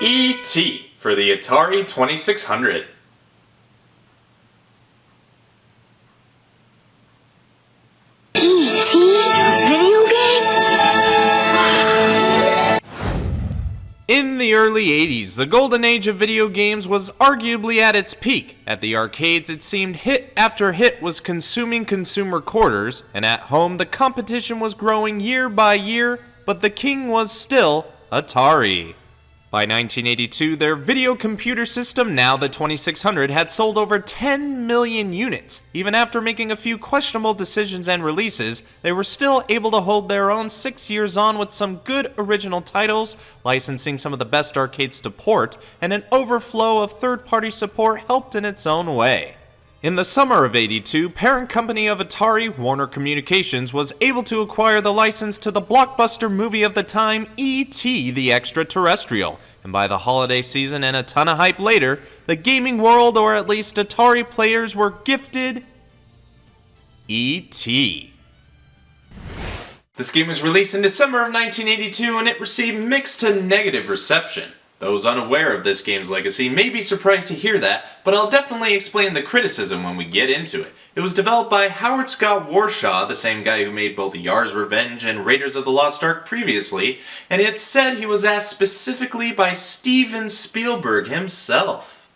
E.T. for the Atari 2600. E.T. video game? In the early 80s, the golden age of video games was arguably at its peak. At the arcades, it seemed hit after hit was consuming consumer quarters, and at home, the competition was growing year by year, but the king was still Atari. By 1982, their video computer system, now the 2600, had sold over 10 million units. Even after making a few questionable decisions and releases, they were still able to hold their own 6 years on with some good original titles, licensing some of the best arcades to port, and an overflow of third-party support helped in its own way. In the summer of '82, parent company of Atari, Warner Communications, was able to acquire the license to the blockbuster movie of the time, E.T. the Extra-Terrestrial, and by the holiday season and a ton of hype later, the gaming world, or at least Atari players, were gifted E.T. This game was released in December of 1982 and it received mixed to negative reception. Those unaware of this game's legacy may be surprised to hear that, but I'll definitely explain the criticism when we get into it. It was developed by Howard Scott Warshaw, the same guy who made both Yar's Revenge and Raiders of the Lost Ark previously, and it's said he was asked specifically by Steven Spielberg himself.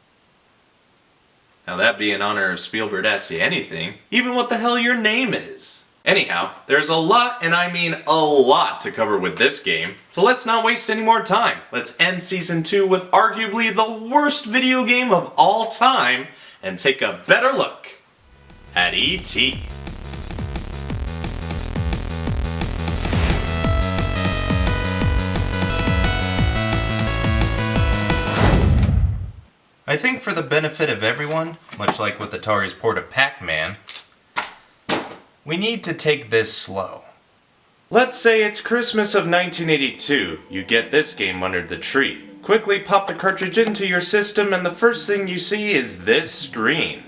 Now that'd be in honor of Spielberg asked you anything, even what the hell your name is. Anyhow, there's a lot, and I mean a lot, to cover with this game, so let's not waste any more time. Let's end Season 2 with arguably the worst video game of all time, and take a better look at E.T. I think for the benefit of everyone, much like with Atari's port of Pac-Man, we need to take this slow. Let's say it's Christmas of 1982. You get this game under the tree. Quickly pop the cartridge into your system and the first thing you see is this screen.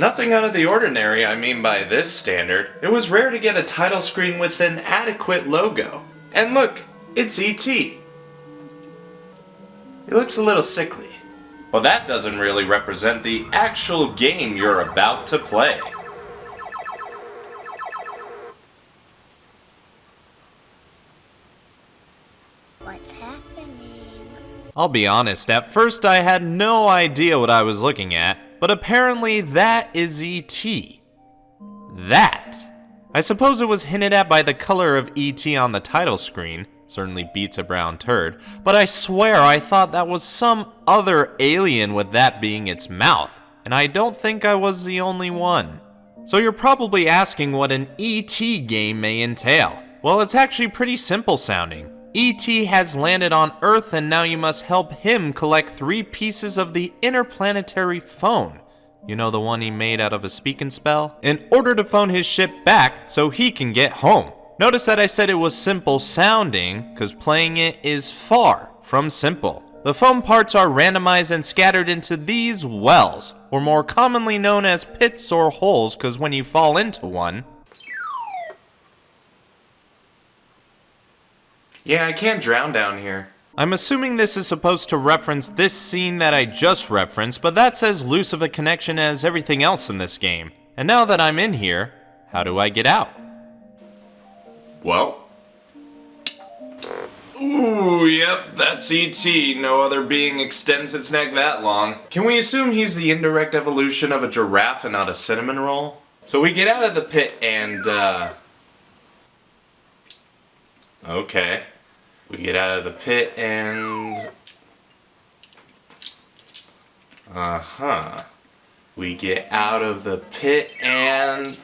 Nothing out of the ordinary, I mean by this standard. It was rare to get a title screen with an adequate logo. And look, it's E.T. It looks a little sickly. Well, that doesn't really represent the actual game you're about to play. What's happening? I'll be honest, at first I had no idea what I was looking at, but apparently that is E.T. That! I suppose it was hinted at by the color of E.T. on the title screen. Certainly beats a brown turd, but I swear I thought that was some other alien with that being its mouth, and I don't think I was the only one. So you're probably asking what an E.T. game may entail. Well, it's actually pretty simple sounding. E.T. has landed on Earth and now you must help him collect 3 pieces of the interplanetary phone. You know, the one he made out of a speak and spell? In order to phone his ship back so he can get home. Notice that I said it was simple sounding, because playing it is far from simple. The foam parts are randomized and scattered into these wells, or more commonly known as pits or holes, because when you fall into one... Yeah, I can't drown down here. I'm assuming this is supposed to reference this scene that I just referenced, but that's as loose of a connection as everything else in this game. And now that I'm in here, how do I get out? Well. Ooh, yep, that's E.T. No other being extends its neck that long. Can we assume he's the indirect evolution of a giraffe and not a cinnamon roll? So we get out of the pit and, okay. We get out of the pit and... We get out of the pit and...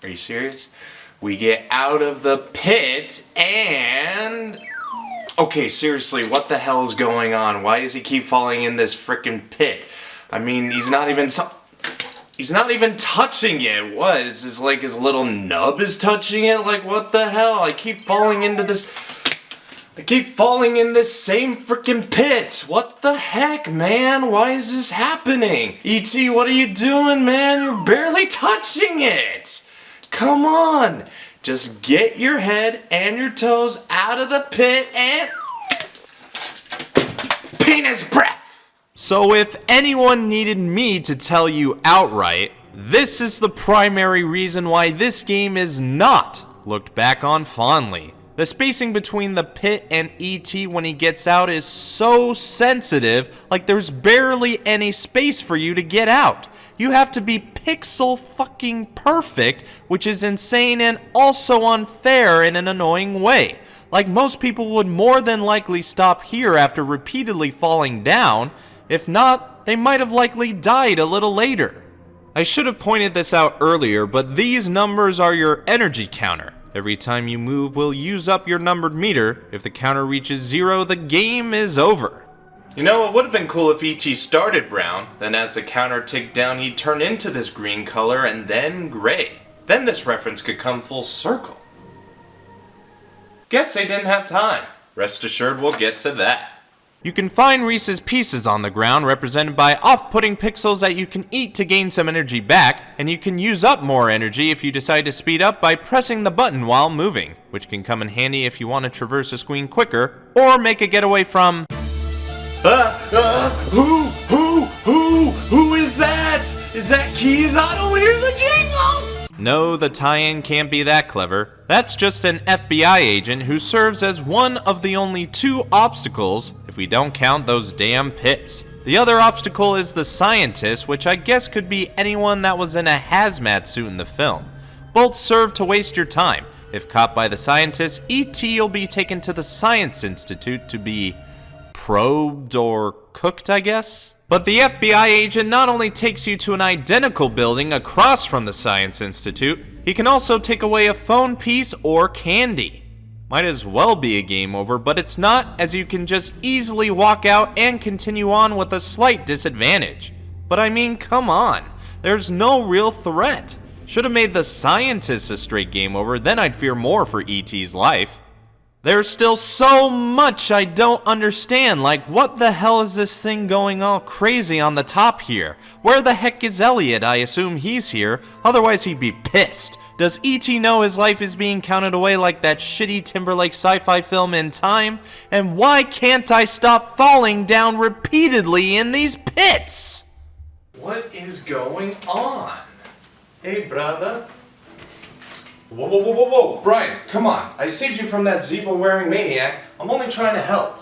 Are you serious? We get out of the pit and... Okay, seriously, what the hell is going on? Why does he keep falling in this frickin' pit? I mean, he's not even touching it. What? Is this like his little nub is touching it? Like, what the hell? I keep falling in this same frickin' pit. What the heck, man? Why is this happening? E.T., what are you doing, man? You're barely touching it. Come on. Just get your head and your toes out of the pit and... penis breath! So if anyone needed me to tell you outright, this is the primary reason why this game is not looked back on fondly. The spacing between the pit and E.T. when he gets out is so sensitive, like there's barely any space for you to get out. You have to be pixel fucking perfect, which is insane and also unfair in an annoying way. Like most people would more than likely stop here after repeatedly falling down. If not, they might have likely died a little later. I should have pointed this out earlier, but these numbers are your energy counter. Every time you move will use up your numbered meter. If the counter reaches 0, the game is over. You know, it would have been cool if E.T. started brown, then as the counter ticked down he'd turn into this green color and then gray. Then this reference could come full circle. Guess they didn't have time. Rest assured we'll get to that. You can find Reese's Pieces on the ground represented by off-putting pixels that you can eat to gain some energy back, and you can use up more energy if you decide to speed up by pressing the button while moving, which can come in handy if you want to traverse a screen quicker or make a getaway from... Who is that? Is that Keys? I don't hear the jingles! No, the tie-in can't be that clever. That's just an FBI agent who serves as one of the only 2 obstacles, if we don't count those damn pits. The other obstacle is the scientist, which I guess could be anyone that was in a hazmat suit in the film. Both serve to waste your time. If caught by the scientist, E.T. will be taken to the Science Institute to be probed or cooked, I guess? But the FBI agent not only takes you to an identical building across from the Science Institute, he can also take away a phone piece or candy. Might as well be a game over, but it's not, as you can just easily walk out and continue on with a slight disadvantage. But I mean, come on, there's no real threat. Should have made the scientist a straight game over, then I'd fear more for E.T.'s life. There's still so much I don't understand, like what the hell is this thing going all crazy on the top here? Where the heck is Elliot? I assume he's here, otherwise he'd be pissed. Does E.T. know his life is being counted away like that shitty Timberlake sci-fi film In Time? And why can't I stop falling down repeatedly in these pits? What is going on? Hey, brother. Whoa. Brian, come on. I saved you from that zebra-wearing maniac. I'm only trying to help.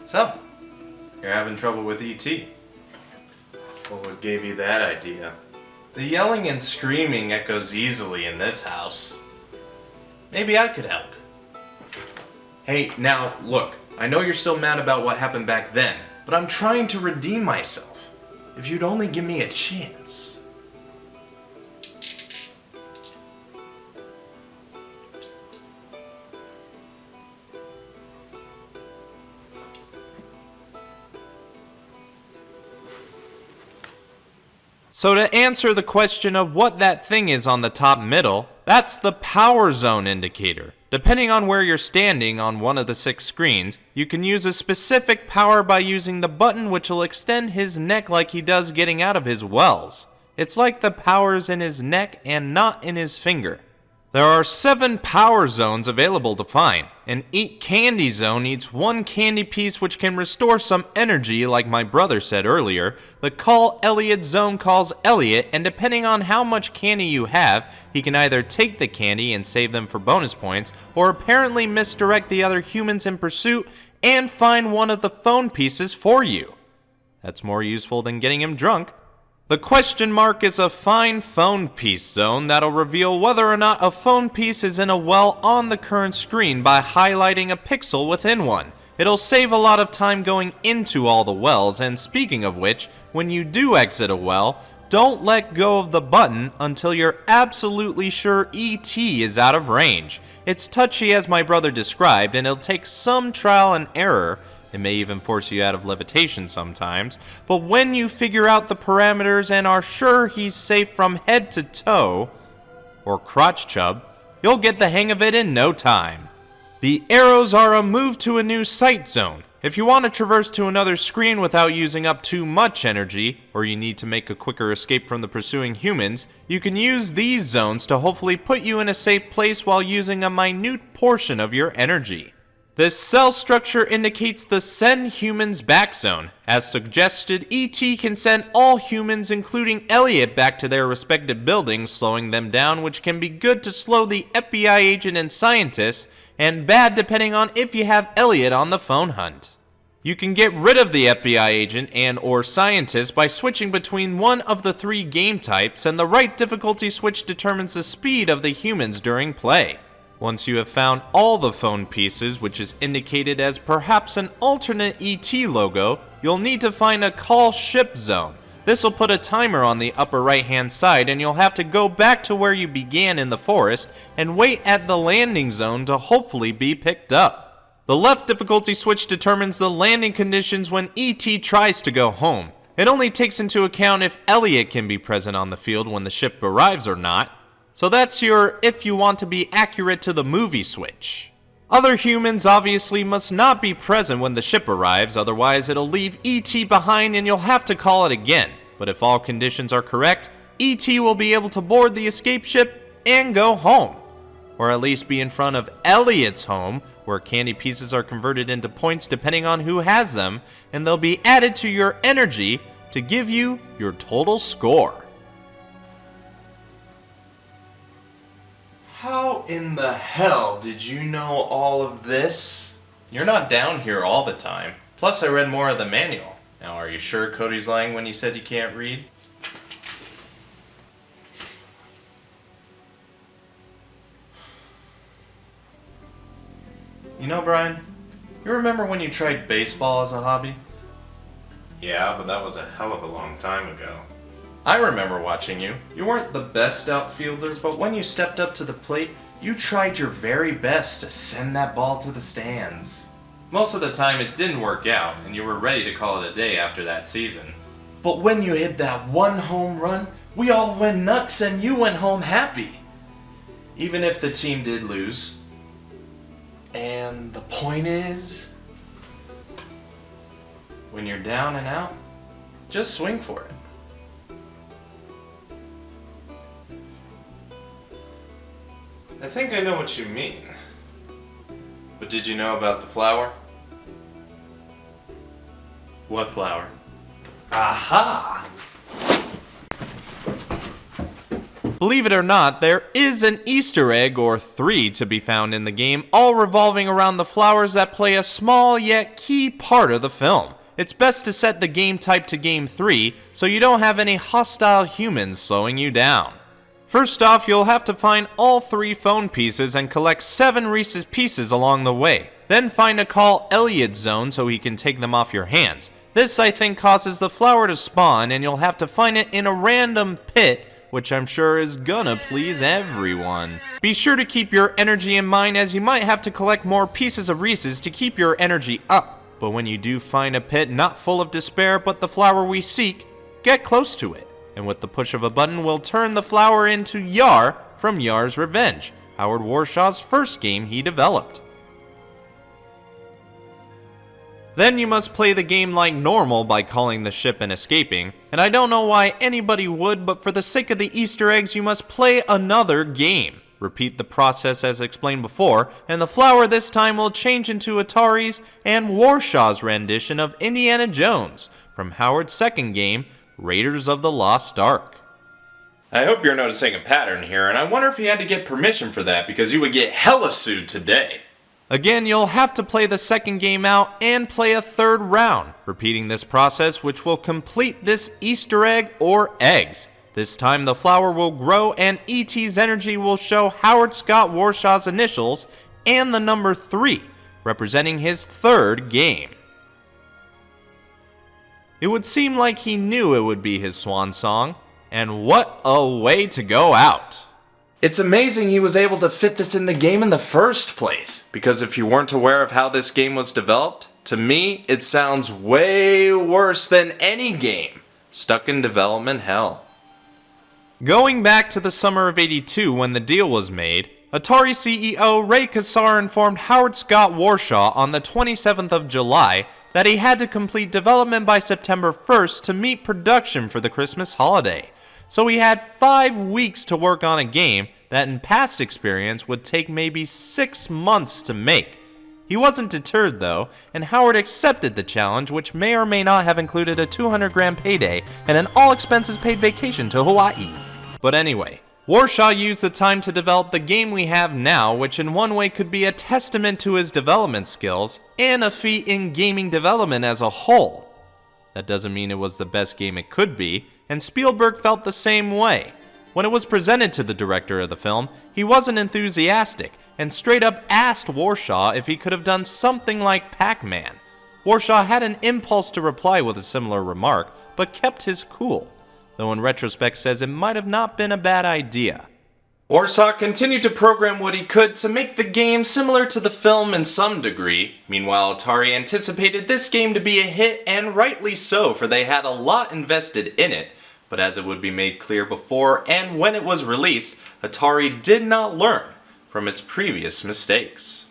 So, you're having trouble with E.T. Well, what gave you that idea? The yelling and screaming echoes easily in this house. Maybe I could help. Hey, now, look, I know you're still mad about what happened back then, but I'm trying to redeem myself. If you'd only give me a chance. So to answer the question of what that thing is on the top middle, that's the power zone indicator. Depending on where you're standing on one of the 6 screens, you can use a specific power by using the button which will extend his neck like he does getting out of his wells. It's like the power's in his neck and not in his finger. There are 7 power zones available to find. An Eat Candy zone eats 1 candy piece which can restore some energy like my brother said earlier. The Call Elliot zone calls Elliot, and depending on how much candy you have, he can either take the candy and save them for bonus points, or apparently misdirect the other humans in pursuit and find one of the phone pieces for you. That's more useful than getting him drunk. The question mark is a find phone piece zone that'll reveal whether or not a phone piece is in a well on the current screen by highlighting a pixel within one. It'll save a lot of time going into all the wells, and speaking of which, when you do exit a well, don't let go of the button until you're absolutely sure E.T. is out of range. It's touchy as my brother described, and it'll take some trial and error. It may even force you out of levitation sometimes, but when you figure out the parameters and are sure he's safe from head to toe, or crotch chub, you'll get the hang of it in no time. The arrows are a move to a new sight zone. If you want to traverse to another screen without using up too much energy, or you need to make a quicker escape from the pursuing humans, you can use these zones to hopefully put you in a safe place while using a minute portion of your energy. This cell structure indicates the Send Humans Back zone. As suggested, ET can send all humans, including Elliot, back to their respective buildings, slowing them down, which can be good to slow the FBI agent and scientists, and bad depending on if you have Elliot on the phone hunt. You can get rid of the FBI agent and or scientist by switching between one of the 3 game types, and the right difficulty switch determines the speed of the humans during play. Once you have found all the phone pieces, which is indicated as perhaps an alternate ET logo, you'll need to find a call ship zone. This will put a timer on the upper right hand side, and you'll have to go back to where you began in the forest and wait at the landing zone to hopefully be picked up. The left difficulty switch determines the landing conditions when ET tries to go home. It only takes into account if Elliot can be present on the field when the ship arrives or not. So that's your if you want to be accurate to the movie switch. Other humans obviously must not be present when the ship arrives, otherwise it'll leave ET behind and you'll have to call it again. But if all conditions are correct, ET will be able to board the escape ship and go home. Or at least be in front of Elliot's home, where candy pieces are converted into points depending on who has them, and they'll be added to your energy to give you your total score. How in the hell did you know all of this? You're not down here all the time. Plus I read more of the manual. Now are you sure Cody's lying when he said you can't read? You know, Brian, you remember when you tried baseball as a hobby? Yeah, but that was a hell of a long time ago. I remember watching you. You weren't the best outfielder, but when you stepped up to the plate, you tried your very best to send that ball to the stands. Most of the time it didn't work out, and you were ready to call it a day after that season. But when you hit that one home run, we all went nuts and you went home happy. Even if the team did lose. And the point is, when you're down and out, just swing for it. I think I know what you mean. But did you know about the flower? What flower? Aha! Believe it or not, there is an Easter egg or 3 to be found in the game, all revolving around the flowers that play a small yet key part of the film. It's best to set the game type to game 3 so you don't have any hostile humans slowing you down. First off, you'll have to find all 3 phone pieces and collect 7 Reese's Pieces along the way. Then find a Call Elliot zone so he can take them off your hands. This, I think, causes the flower to spawn, and you'll have to find it in a random pit, which I'm sure is gonna please everyone. Be sure to keep your energy in mind, as you might have to collect more pieces of Reese's to keep your energy up. But when you do find a pit not full of despair but the flower we seek, get close to it. And with the push of a button, we'll turn the flower into Yar from Yar's Revenge, Howard Warshaw's first game he developed. Then you must play the game like normal by calling the ship and escaping, and I don't know why anybody would, but for the sake of the Easter eggs you must play another game. Repeat the process as explained before, and the flower this time will change into Atari's and Warshaw's rendition of Indiana Jones from Howard's second game, Raiders of the Lost Ark. I hope you're noticing a pattern here, and I wonder if you had to get permission for that, because you would get hella sued today. Again, you'll have to play the second game out and play a third round, repeating this process, which will complete this Easter egg or eggs. This time the flower will grow and E.T.'s energy will show Howard Scott Warshaw's initials and the number 3, representing his third game. It would seem like he knew it would be his swan song, and what a way to go out! It's amazing he was able to fit this in the game in the first place, because if you weren't aware of how this game was developed, to me it sounds way worse than any game stuck in development hell. Going back to the summer of '82 when the deal was made, Atari CEO Ray Kassar informed Howard Scott Warshaw on the 27th of July that he had to complete development by September 1st to meet production for the Christmas holiday. So he had 5 weeks to work on a game that in past experience would take maybe 6 months to make. He wasn't deterred though, and Howard accepted the challenge, which may or may not have included a $200,000 payday and an all-expenses-paid vacation to Hawaii. But anyway, Warshaw used the time to develop the game we have now, which in one way could be a testament to his development skills and a feat in gaming development as a whole. That doesn't mean it was the best game it could be, and Spielberg felt the same way. When it was presented to the director of the film, he wasn't enthusiastic and straight up asked Warshaw if he could have done something like Pac-Man. Warshaw had an impulse to reply with a similar remark, but kept his cool, though in retrospect says it might have not been a bad idea. Warshaw continued to program what he could to make the game similar to the film in some degree. Meanwhile, Atari anticipated this game to be a hit, and rightly so, for they had a lot invested in it. But as it would be made clear before and when it was released, Atari did not learn from its previous mistakes.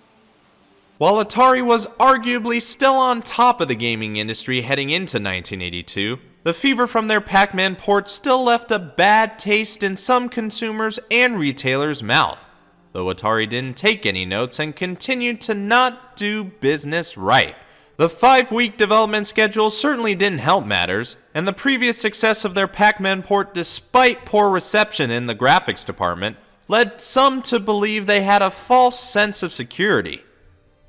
While Atari was arguably still on top of the gaming industry heading into 1982, the fever from their Pac-Man port still left a bad taste in some consumers' and retailers' mouth, though Atari didn't take any notes and continued to not do business right. The 5-week development schedule certainly didn't help matters, and the previous success of their Pac-Man port, despite poor reception in the graphics department, led some to believe they had a false sense of security.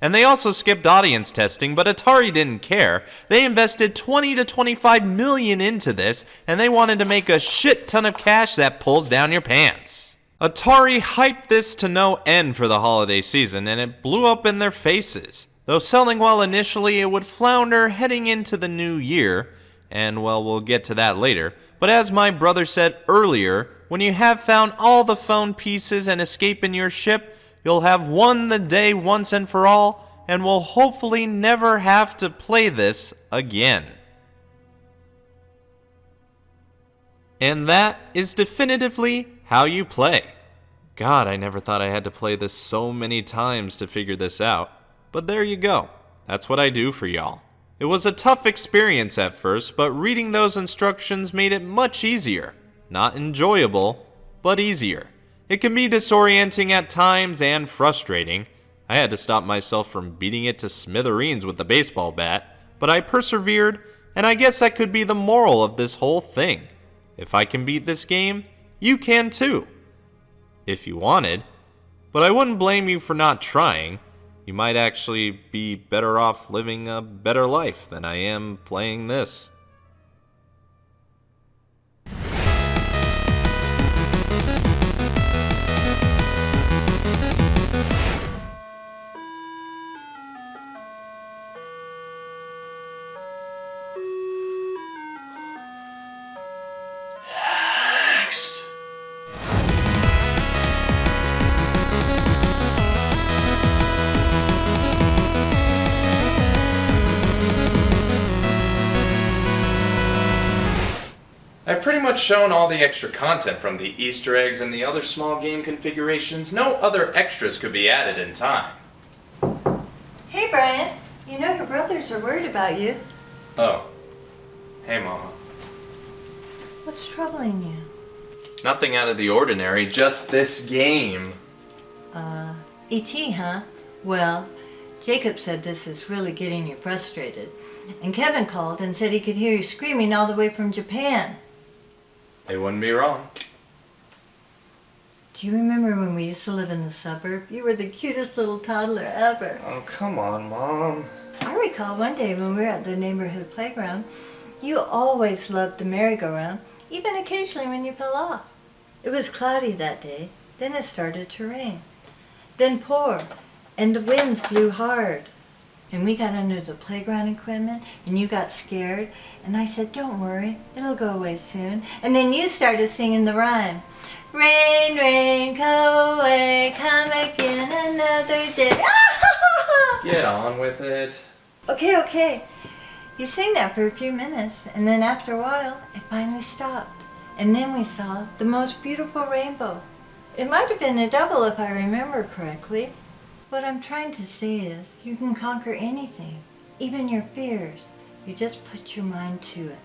And they also skipped audience testing, but Atari didn't care. They invested $20 to $25 million into this, and they wanted to make a shit ton of cash that pulls down your pants. Atari hyped this to no end for the holiday season, and it blew up in their faces. Though selling well initially, it would flounder heading into the new year, and well, we'll get to that later. But as my brother said earlier, when you have found all the phone pieces and escape in your ship, you'll have won the day once and for all, and will hopefully never have to play this again. And that is definitively how you play. God, I never thought I had to play this so many times to figure this out. But there you go. That's what I do for y'all. It was a tough experience at first, but reading those instructions made it much easier. Not enjoyable, but easier. It can be disorienting at times and frustrating. I had to stop myself from beating it to smithereens with the baseball bat, but I persevered, and I guess that could be the moral of this whole thing. If I can beat this game, you can too. If you wanted. But I wouldn't blame you for not trying. You might actually be better off living a better life than I am playing this. I've pretty much shown all the extra content from the Easter eggs and the other small game configurations. No other extras could be added in time. Hey, Brian. You know your brothers are worried about you. Oh. Hey, Mama. What's troubling you? Nothing out of the ordinary, just this game. E.T., huh? Well, Jacob said this is really getting you frustrated. And Kevin called and said he could hear you screaming all the way from Japan. They wouldn't be wrong. Do you remember when we used to live in the suburb? You were the cutest little toddler ever. Oh, come on, Mom. I recall one day when we were at the neighborhood playground, you always loved the merry-go-round, even occasionally when you fell off. It was cloudy that day. Then it started to rain. Then pour, and the winds blew hard. And we got under the playground equipment, and you got scared. And I said, don't worry, it'll go away soon. And then you started singing the rhyme. Rain, rain, come away, come again another day. Get on with it. Okay. You sing that for a few minutes, and then after a while, it finally stopped. And then we saw the most beautiful rainbow. It might have been a double if I remember correctly. What I'm trying to say is, you can conquer anything, even your fears. You just put your mind to it.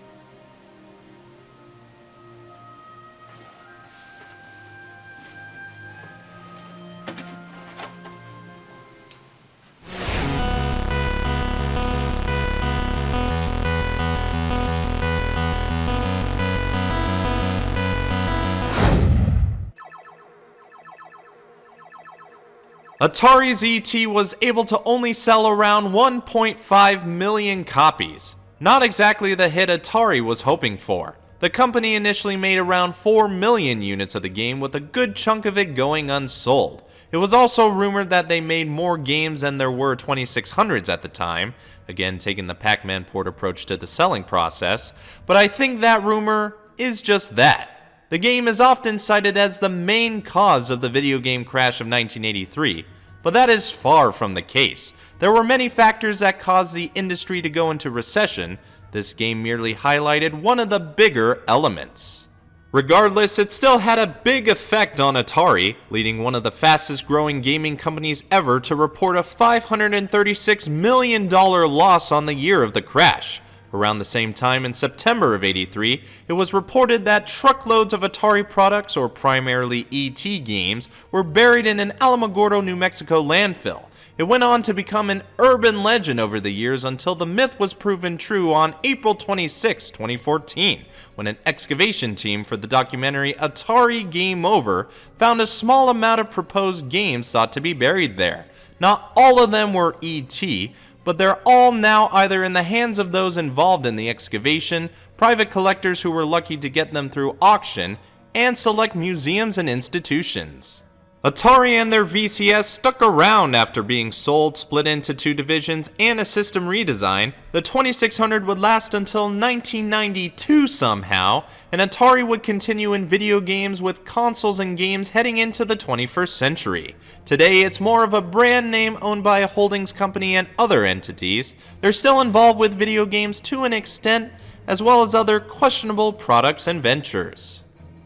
Atari's ET was able to only sell around 1.5 million copies. Not exactly the hit Atari was hoping for. The company initially made around 4 million units of the game, with a good chunk of it going unsold. It was also rumored that they made more games than there were 2600s at the time, again taking the Pac-Man port approach to the selling process, but I think that rumor is just that. The game is often cited as the main cause of the video game crash of 1983, but that is far from the case. There were many factors that caused the industry to go into recession. This game merely highlighted one of the bigger elements. Regardless, it still had a big effect on Atari, leading one of the fastest growing gaming companies ever to report a $536 million loss on the year of the crash. Around the same time, in September of '83, it was reported that truckloads of Atari products, or primarily ET games, were buried in an Alamogordo, New Mexico landfill. It went on to become an urban legend over the years until the myth was proven true on April 26, 2014, when an excavation team for the documentary Atari Game Over found a small amount of proposed games thought to be buried there. Not all of them were ET, but they're all now either in the hands of those involved in the excavation, private collectors who were lucky to get them through auction, and select museums and institutions. Atari and their VCS stuck around after being sold, split into two divisions, and a system redesign. The 2600 would last until 1992 somehow, and Atari would continue in video games with consoles and games heading into the 21st century. Today, it's more of a brand name owned by a holdings company and other entities. They're still involved with video games to an extent, as well as other questionable products and ventures.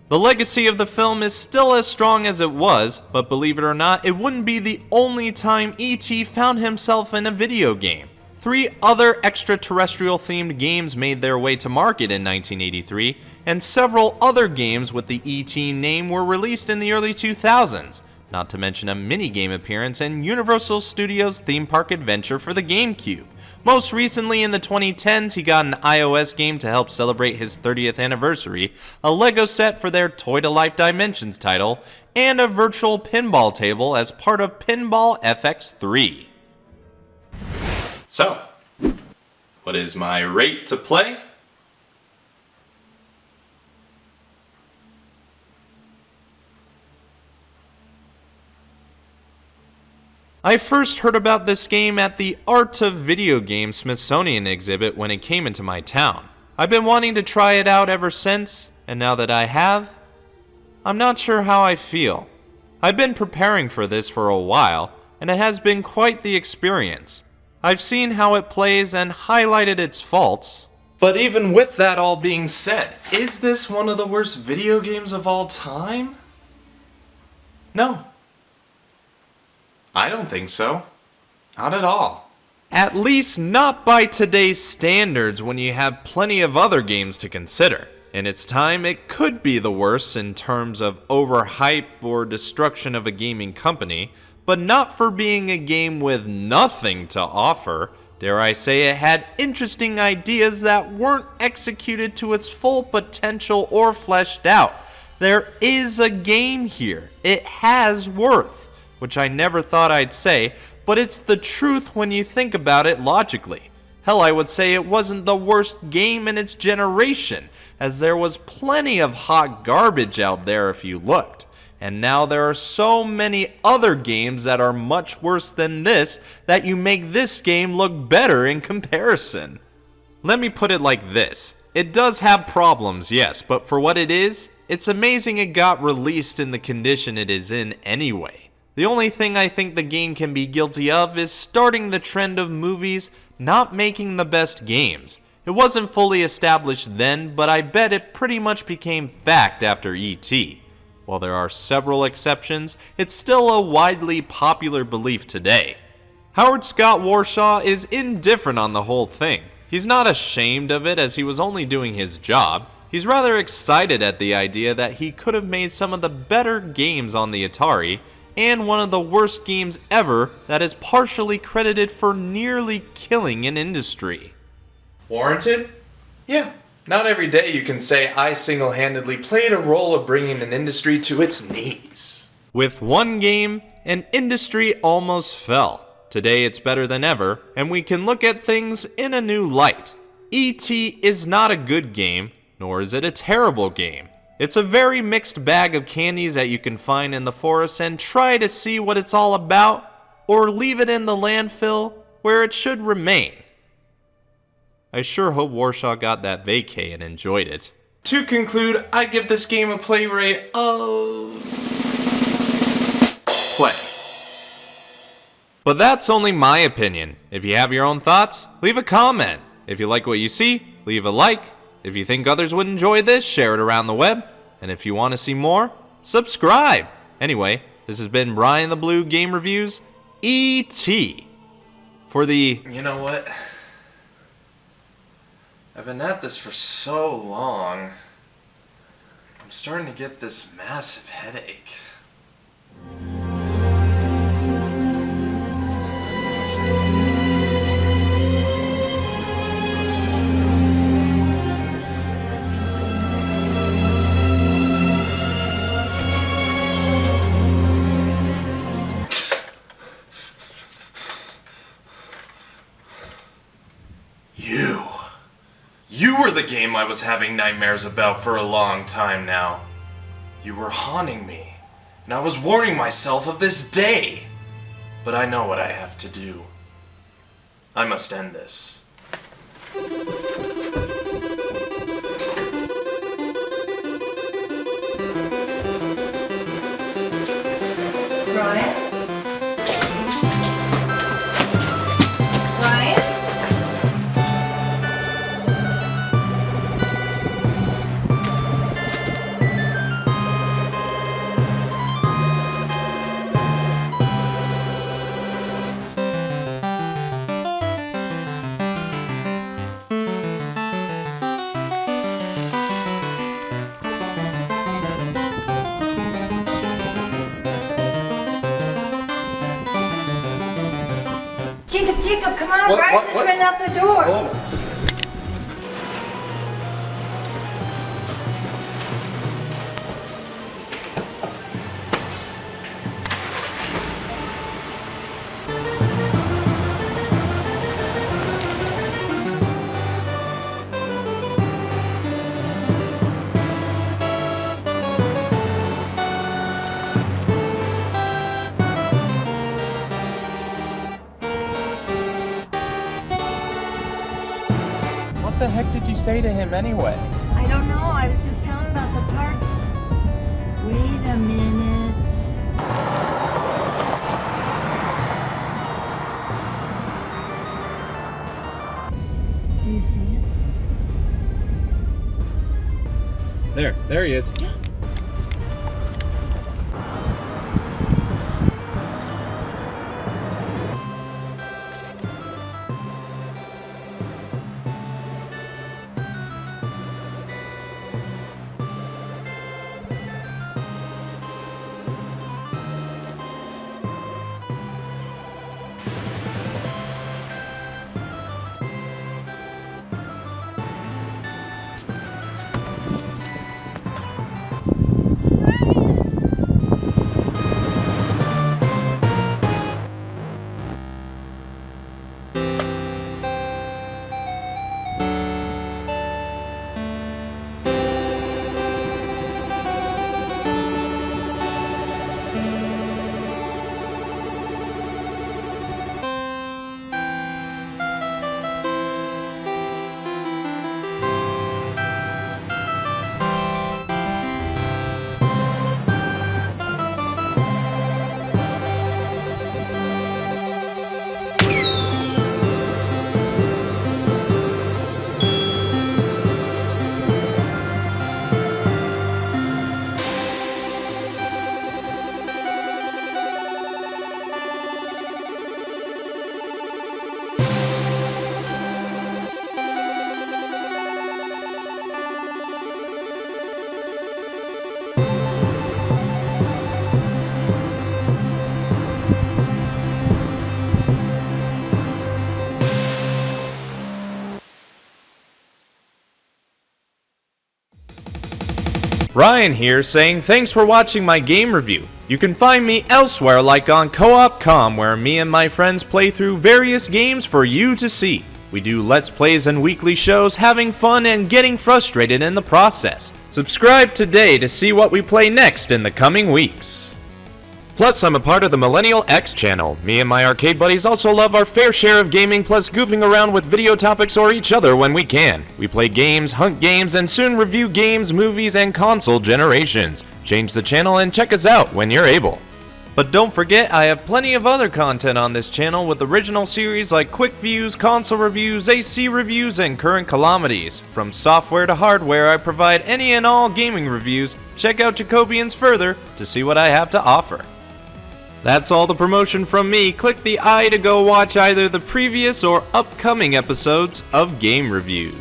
The legacy of the film is still as strong as it was, but believe it or not, it wouldn't be the only time E.T. found himself in a video game. 3 other extraterrestrial themed games made their way to market in 1983, and several other games with the E.T. name were released in the early 2000s, not to mention a minigame appearance in Universal Studios' theme park adventure for the GameCube. Most recently in the 2010s, he got an iOS game to help celebrate his 30th anniversary, a Lego set for their Toy to Life Dimensions title, and a virtual pinball table as part of Pinball FX3. So, what is my rate to play? I first heard about this game at the Art of Video Games Smithsonian exhibit when it came into my town. I've been wanting to try it out ever since, and now that I have, I'm not sure how I feel. I've been preparing for this for a while, and it has been quite the experience. I've seen how it plays and highlighted its faults. But even with that all being said, is this one of the worst video games of all time? No. I don't think so. Not at all. At least not by today's standards when you have plenty of other games to consider. In its time, it could be the worst in terms of overhype or destruction of a gaming company, but not for being a game with nothing to offer. Dare I say it had interesting ideas that weren't executed to its full potential or fleshed out. There is a game here. It has worth. Which I never thought I'd say, but it's the truth when you think about it logically. Hell, I would say it wasn't the worst game in its generation, as there was plenty of hot garbage out there if you looked. And now there are so many other games that are much worse than this that you make this game look better in comparison. Let me put it like this. It does have problems, yes, but for what it is, it's amazing it got released in the condition it is in anyway. The only thing I think the game can be guilty of is starting the trend of movies not making the best games. It wasn't fully established then, but I bet it pretty much became fact after E.T. While there are several exceptions, it's still a widely popular belief today. Howard Scott Warshaw is indifferent on the whole thing. He's not ashamed of it as he was only doing his job. He's rather excited at the idea that he could have made some of the better games on the Atari, and one of the worst games ever that is partially credited for nearly killing an industry. Warranted? Yeah. Not every day you can say I single-handedly played a role of bringing an industry to its knees. With one game, an industry almost fell. Today it's better than ever, and we can look at things in a new light. E.T. is not a good game, nor is it a terrible game. It's a very mixed bag of candies that you can find in the forest and try to see what it's all about, or leave it in the landfill where it should remain. I sure hope Warshaw got that vacay and enjoyed it. To conclude, I give this game a play rate of... play. But that's only my opinion. If you have your own thoughts, leave a comment. If you like what you see, leave a like. If you think others would enjoy this, share it around the web. And if you want to see more, subscribe. Anyway, this has been BrianTheBlue Game Reviews, E.T. For the... You know what? I've been at this for so long. I'm starting to get this massive headache. You were the game I was having nightmares about for a long time now. You were haunting me, and I was warning myself of this day. But I know what I have to do. I must end this. Brian? Brian? Jacob, come on, Brian just ran out the door. Oh. What the heck did you say to him anyway? I don't know. I was just telling about the park. Wait a minute. Do you see it? There he is. Ryan here saying thanks for watching my game review. You can find me elsewhere like on Co-op.com where me and my friends play through various games for you to see. We do Let's Plays and weekly shows, having fun and getting frustrated in the process. Subscribe today to see what we play next in the coming weeks. Plus, I'm a part of the Millennial X channel. Me and my arcade buddies also love our fair share of gaming, plus goofing around with video topics or each other when we can. We play games, hunt games, and soon review games, movies, and console generations. Change the channel and check us out when you're able. But don't forget, I have plenty of other content on this channel with original series like quick views, console reviews, AC reviews, and current calamities. From software to hardware, I provide any and all gaming reviews. Check out Jacobians further to see what I have to offer. That's all the promotion from me. Click the I to go watch either the previous or upcoming episodes of Game Reviews.